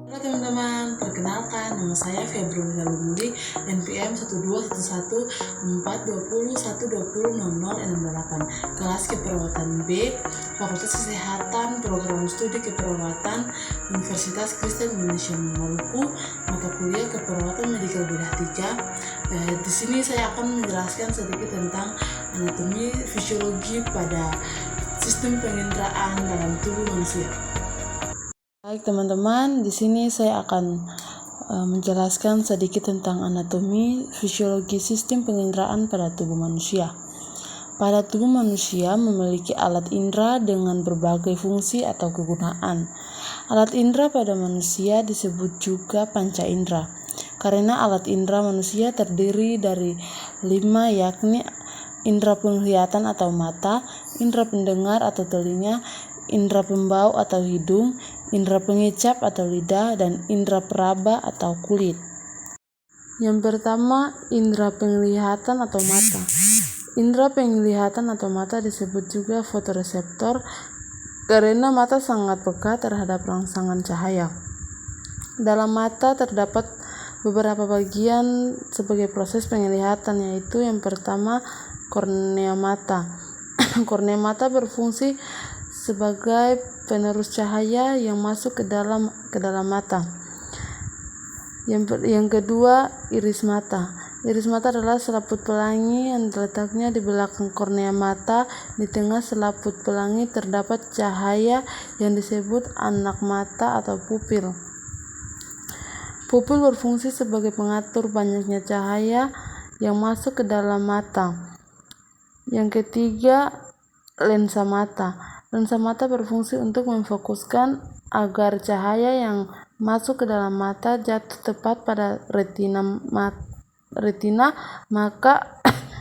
Halo teman-teman, perkenalkan nama saya Februari Lumuri, NPM 12114201201200068, kelas keperawatan B, Fakultas Kesehatan, Program Studi Keperawatan, Universitas Kristen Indonesia Maluku, mata kuliah Keperawatan Medikal Bedah 3. Di sini saya akan menjelaskan sedikit tentang anatomi fisiologi pada sistem penginderaan dalam tubuh manusia. Baik teman-teman, di sini saya akan menjelaskan sedikit tentang anatomi fisiologi sistem penginderaan pada tubuh manusia. Pada tubuh manusia memiliki alat indera dengan berbagai fungsi atau kegunaan. Alat indera pada manusia disebut juga panca indera, karena alat indera manusia terdiri dari 5, yakni indera penglihatan atau mata, indera pendengar atau telinga, indera pembau atau hidung, indera pengecap atau lidah, dan indera peraba atau kulit. Yang pertama, indera penglihatan atau mata. Indera penglihatan atau mata disebut juga fotoreseptor karena mata sangat peka terhadap rangsangan cahaya. Dalam mata terdapat beberapa bagian sebagai proses penglihatan, yaitu yang pertama, kornea mata. Kornea mata berfungsi sebagai penerus cahaya yang masuk ke dalam mata. Yang kedua, iris mata. Iris mata adalah selaput pelangi yang terletaknya di belakang kornea mata. Di tengah selaput pelangi terdapat cahaya yang disebut anak mata atau pupil. Pupil berfungsi sebagai pengatur banyaknya cahaya yang masuk ke dalam mata. Yang ketiga, lensa mata. Lensa mata berfungsi untuk memfokuskan agar cahaya yang masuk ke dalam mata jatuh tepat pada retina, maka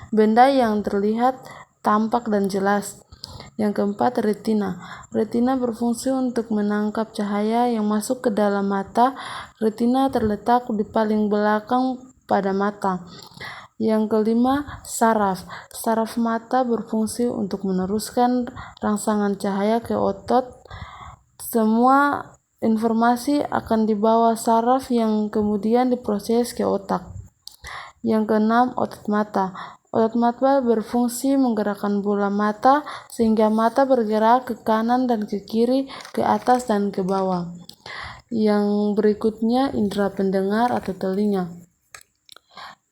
benda yang terlihat tampak dan jelas. Yang keempat, retina. Retina berfungsi untuk menangkap cahaya yang masuk ke dalam mata. Retina terletak di paling belakang pada mata. Yang kelima, saraf. Saraf mata berfungsi untuk meneruskan rangsangan cahaya ke otot. Semua informasi akan dibawa saraf yang kemudian diproses ke otak. Yang keenam, otot mata. Otot mata berfungsi menggerakkan bola mata sehingga mata bergerak ke kanan dan ke kiri, ke atas dan ke bawah. Yang berikutnya, indera pendengar atau telinga.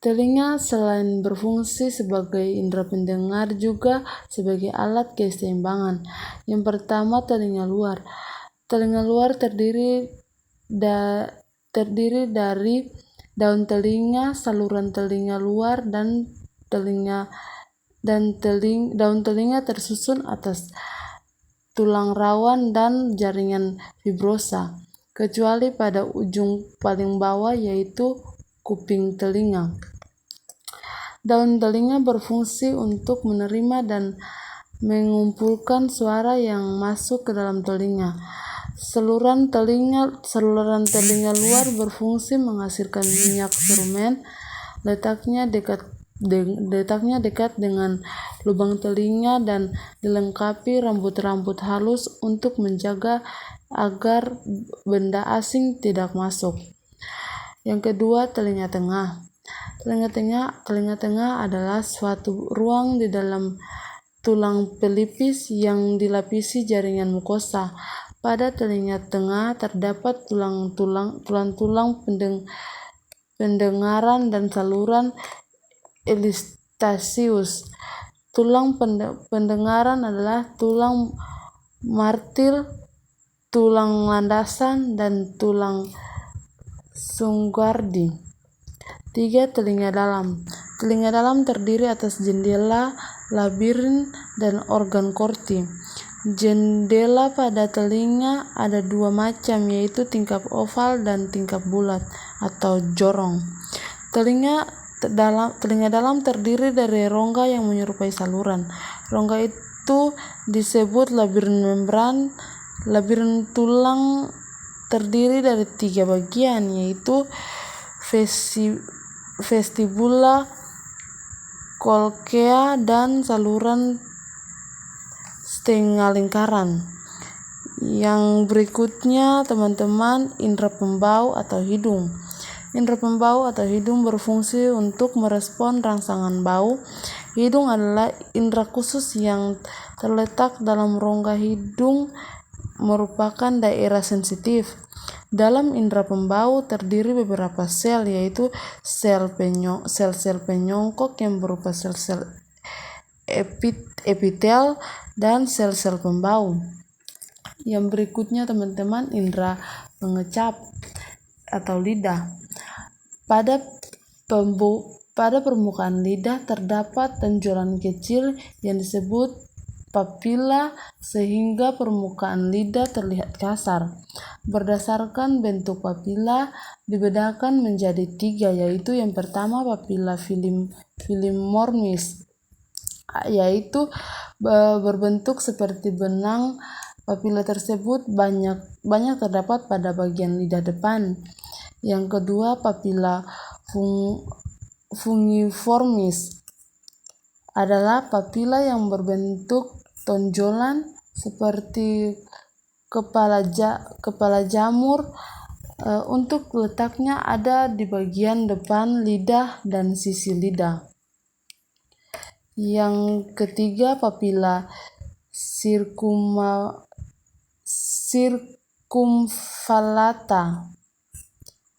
Telinga selain berfungsi sebagai indera pendengar juga sebagai alat keseimbangan. Yang pertama, telinga luar. Telinga luar terdiri dari daun telinga, saluran telinga luar, dan daun telinga tersusun atas tulang rawan dan jaringan fibrosa, kecuali pada ujung paling bawah yaitu kuping telinga. Daun telinga berfungsi untuk menerima dan mengumpulkan suara yang masuk ke dalam telinga. Saluran telinga luar berfungsi menghasilkan minyak serumen. Letaknya dekat dengan lubang telinga dan dilengkapi rambut-rambut halus untuk menjaga agar benda asing tidak masuk. Yang kedua, telinga tengah. Telinga tengah adalah suatu ruang di dalam tulang pelipis yang dilapisi jaringan mukosa. Pada telinga tengah terdapat tulang pendengaran dan saluran elastasius. Tulang pendengaran adalah tulang martil, tulang landasan, dan tulang Sunggardi. 3. Telinga dalam. Telinga dalam terdiri atas jendela, labirin, dan organ korti. Jendela pada telinga ada 2 macam, yaitu tingkap oval dan tingkap bulat atau jorong. Telinga dalam terdiri dari rongga yang menyerupai saluran. Rongga itu disebut labirin membran. Labirin tulang terdiri dari 3 bagian, yaitu vestibula, kolkea, dan saluran setengah lingkaran. Yang berikutnya teman-teman, indera pembau atau hidung. Indera pembau atau hidung berfungsi untuk merespon rangsangan bau. Hidung adalah indera khusus yang terletak dalam rongga hidung, merupakan daerah sensitif. Dalam indera pembau terdiri beberapa sel, yaitu sel-sel penyongkok yang berupa sel-sel epitel dan sel-sel pembau. Yang berikutnya teman-teman, indera pengecap atau lidah. Pada permukaan lidah terdapat tonjolan kecil yang disebut papila, sehingga permukaan lidah terlihat kasar. Berdasarkan bentuk papila dibedakan menjadi 3, yaitu yang pertama papila filimormis, yaitu berbentuk seperti benang. Papila tersebut banyak terdapat pada bagian lidah depan. Yang kedua, papila fungiformis adalah papila yang berbentuk tonjolan seperti kepala jamur. Untuk letaknya ada di bagian depan lidah dan sisi lidah. Yang ketiga, papila circumvallata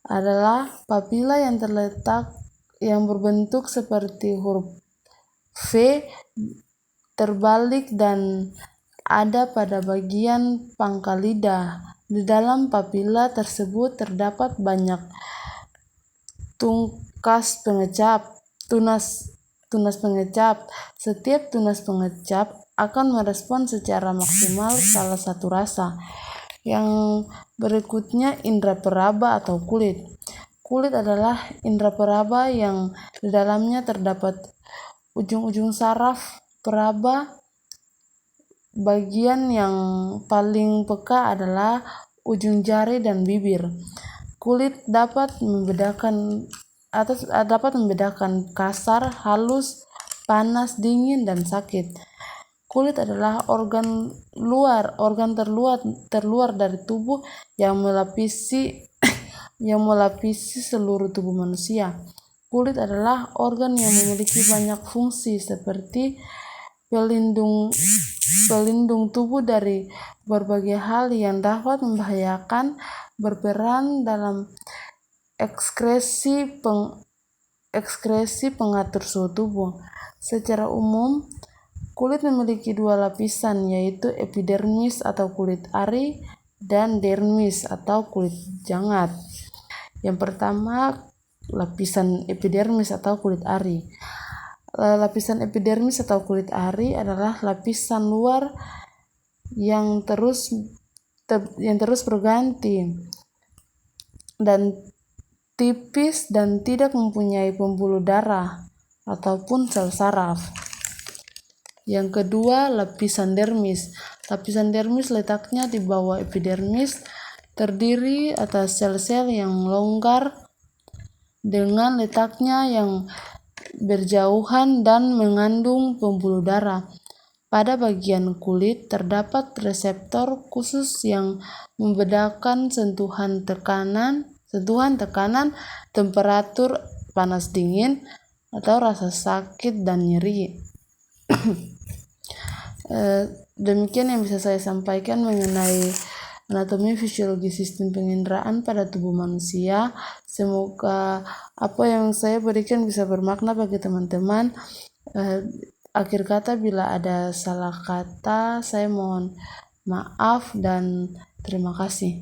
adalah papila yang berbentuk seperti huruf V terbalik dan ada pada bagian pangkal lidah. Di dalam papila tersebut terdapat banyak tunas pengecap. Setiap tunas pengecap akan merespon secara maksimal salah satu rasa. Yang berikutnya, indera peraba atau kulit. Kulit adalah indera peraba yang di dalamnya terdapat ujung-ujung saraf peraba. Bagian yang paling peka adalah ujung jari dan bibir. Kulit dapat membedakan kasar, halus, panas, dingin, dan sakit. Kulit adalah organ terluar dari tubuh yang melapisi seluruh tubuh manusia. Kulit adalah organ yang memiliki banyak fungsi seperti pelindung tubuh dari berbagai hal yang dapat membahayakan, berperan dalam ekskresi pengatur suhu tubuh. Secara umum, kulit memiliki 2 lapisan, yaitu epidermis atau kulit ari dan dermis atau kulit jangat. Yang pertama, lapisan epidermis atau kulit ari. Lapisan epidermis atau kulit ari adalah lapisan luar yang terus berganti dan tipis dan tidak mempunyai pembuluh darah ataupun sel saraf. Yang kedua, lapisan dermis. Lapisan dermis letaknya di bawah epidermis, terdiri atas sel-sel yang longgar dengan letaknya yang berjauhan dan mengandung pembuluh darah. Pada bagian kulit terdapat reseptor khusus yang membedakan sentuhan tekanan, temperatur panas dingin, atau rasa sakit dan nyeri. Demikian yang bisa saya sampaikan mengenai anatomi fisiologi sistem penginderaan pada tubuh manusia. Semoga apa yang saya berikan bisa bermakna bagi teman-teman. Akhir kata, bila ada salah kata, saya mohon maaf dan terima kasih.